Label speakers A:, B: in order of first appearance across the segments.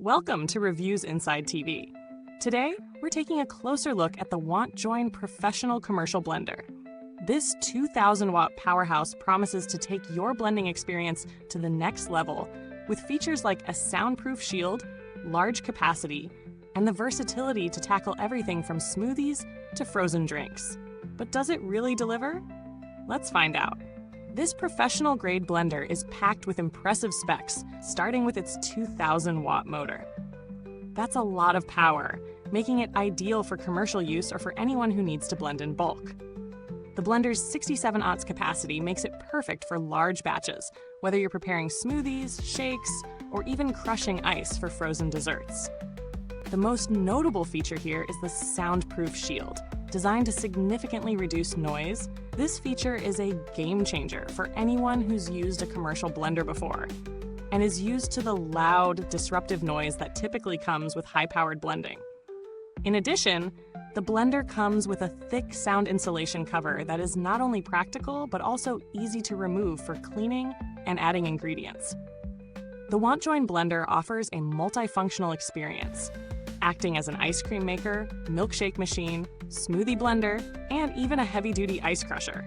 A: Welcome to Reviewsinsidetv. Today, we're taking a closer look at the WantJoin Professional Commercial Blender. This 2,000-watt powerhouse promises to take your blending experience to the next level with features like a soundproof shield, large capacity, and the versatility to tackle everything from smoothies to frozen drinks. But does it really deliver? Let's find out. This professional-grade blender is packed with impressive specs, starting with its 2,000-watt motor. That's a lot of power, making it ideal for commercial use or for anyone who needs to blend in bulk. The blender's 67 ohms capacity makes it perfect for large batches, whether you're preparing smoothies, shakes, or even crushing ice for frozen desserts. The most notable feature here is the Soundproof shield. Designed to significantly reduce noise, this feature is a game changer for anyone who's used a commercial blender before and is used to the loud, disruptive noise that typically comes with high-powered blending. In addition, the blender comes with a thick sound insulation cover that is not only practical but also easy to remove for cleaning and adding ingredients. The WantJoin blender offers a multifunctional experience, acting as an ice cream maker, milkshake machine, smoothie blender, and even a heavy-duty ice crusher.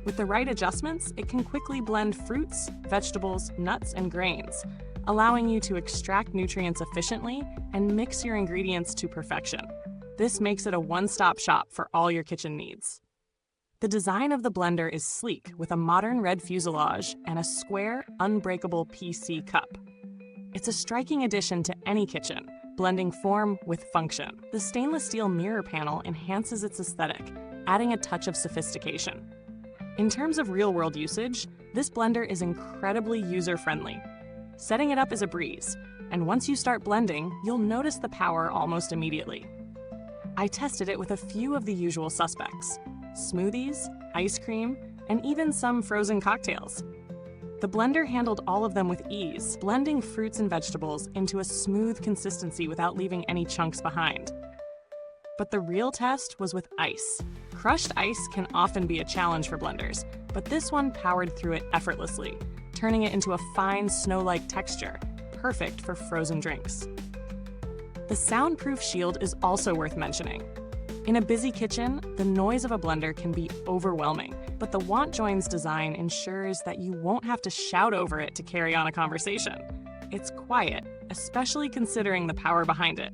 A: With the right adjustments, it can quickly blend fruits, vegetables, nuts, and grains, allowing you to extract nutrients efficiently and mix your ingredients to perfection. This makes it a one-stop shop for all your kitchen needs. The design of the blender is sleek with a modern red fuselage and a square, unbreakable PC cup. It's a striking addition to any kitchen, blending form with function. The stainless steel mirror panel enhances its aesthetic, adding a touch of sophistication. In terms of real-world usage, this blender is incredibly user-friendly. Setting it up is a breeze, and once you start blending, you'll notice the power almost immediately. I tested it with a few of the usual suspects: smoothies, ice cream, and even some frozen cocktails. The blender handled all of them with ease, blending fruits and vegetables into a smooth consistency without leaving any chunks behind. But the real test was with ice. Crushed ice can often be a challenge for blenders, but this one powered through it effortlessly, turning it into a fine snow-like texture, perfect for frozen drinks. The Soundproof shield is also worth mentioning. In a busy kitchen, the noise of a blender can be overwhelming, but the WantJoin's design ensures that you won't have to shout over it to carry on a conversation. It's quiet, especially considering the power behind it.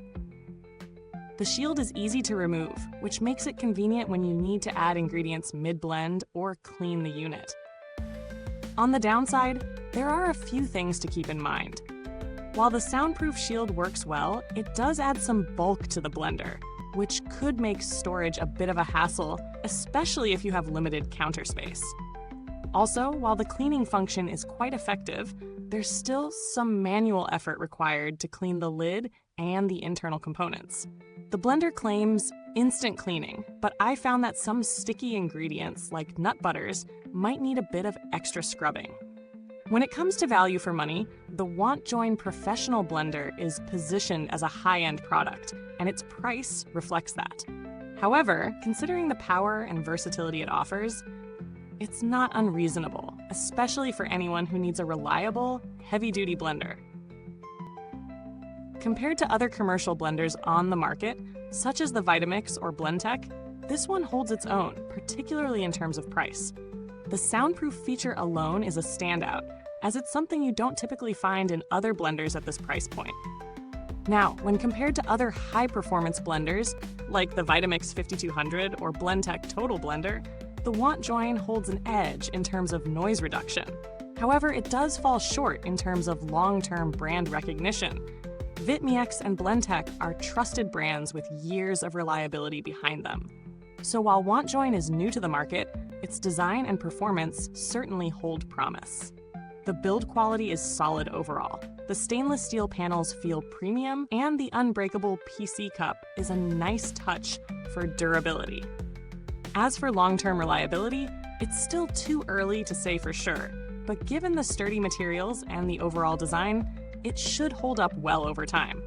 A: The shield is easy to remove, which makes it convenient when you need to add ingredients mid-blend or clean the unit. On the downside, there are a few things to keep in mind. While the Soundproof shield works well, it does add some bulk to the blender, which could make storage a bit of a hassle, especially if you have limited counter space. Also, while the cleaning function is quite effective, there's still some manual effort required to clean the lid and the internal components. The blender claims instant cleaning, but I found that some sticky ingredients, like nut butters, might need a bit of extra scrubbing. When it comes to value for money, the WantJoin Professional Blender is positioned as a high-end product, and its price reflects that. However, considering the power and versatility it offers, it's not unreasonable, especially for anyone who needs a reliable, heavy-duty blender. Compared to other commercial blenders on the market, such as the Vitamix or Blendtec, this one holds its own, particularly in terms of price. The Soundproof feature alone is a standout, as it's something you don't typically find in other blenders at this price point. Now, when compared to other high-performance blenders, like the Vitamix 5200 or Blendtec Total Blender, the WantJoin holds an edge in terms of noise reduction. However, it does fall short in terms of long-term brand recognition. VitMeX and Blendtec are trusted brands with years of reliability behind them. So while WantJoin is new to the market, its design and performance certainly hold promise. The build quality is solid overall. The stainless steel panels feel premium, and the unbreakable PC cup is a nice touch for durability. As for long-term reliability, it's still too early to say for sure, but given the sturdy materials and the overall design, it should hold up well over time.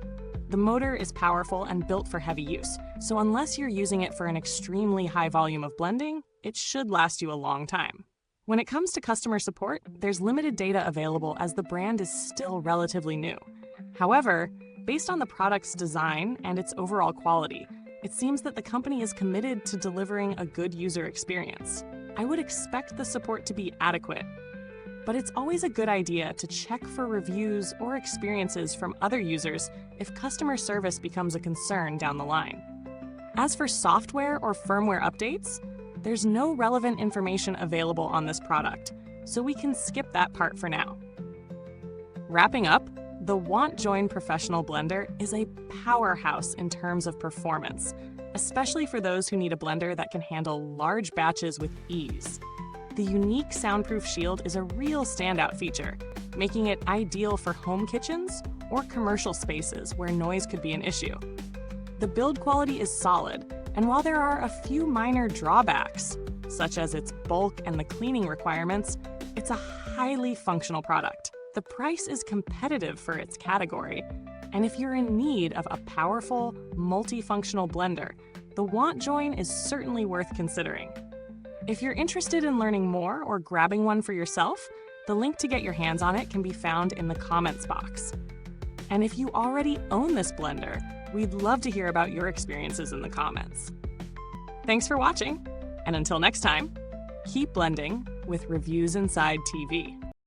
A: The motor is powerful and built for heavy use, so unless you're using it for an extremely high volume of blending, it should last you a long time. When it comes to customer support, there's limited data available as the brand is still relatively new. However, Based on the product's design and its overall quality, it seems that the company is committed to delivering a good user experience. I would expect the support to be adequate, but it's always a good idea to check for reviews or experiences from other users if customer service becomes a concern down the line. As for software or firmware updates, there's no relevant information available on this product, so we can skip that part for now. Wrapping up, the WantJoin Professional Blender is a powerhouse in terms of performance, especially for those who need a blender that can handle large batches with ease. The unique soundproof shield is a real standout feature, making it ideal for home kitchens or commercial spaces where noise could be an issue. The build quality is solid, and while there are a few minor drawbacks, such as its bulk and the cleaning requirements, it's a highly functional product. The price is competitive for its category, and if you're in need of a powerful, multifunctional blender, the WantJoin is certainly worth considering. If you're interested in learning more or grabbing one for yourself, the link to get your hands on it can be found in the comments box. And if you already own this blender, we'd love to hear about your experiences in the comments. Thanks for watching, and until next time, keep blending with Reviewsinside TV.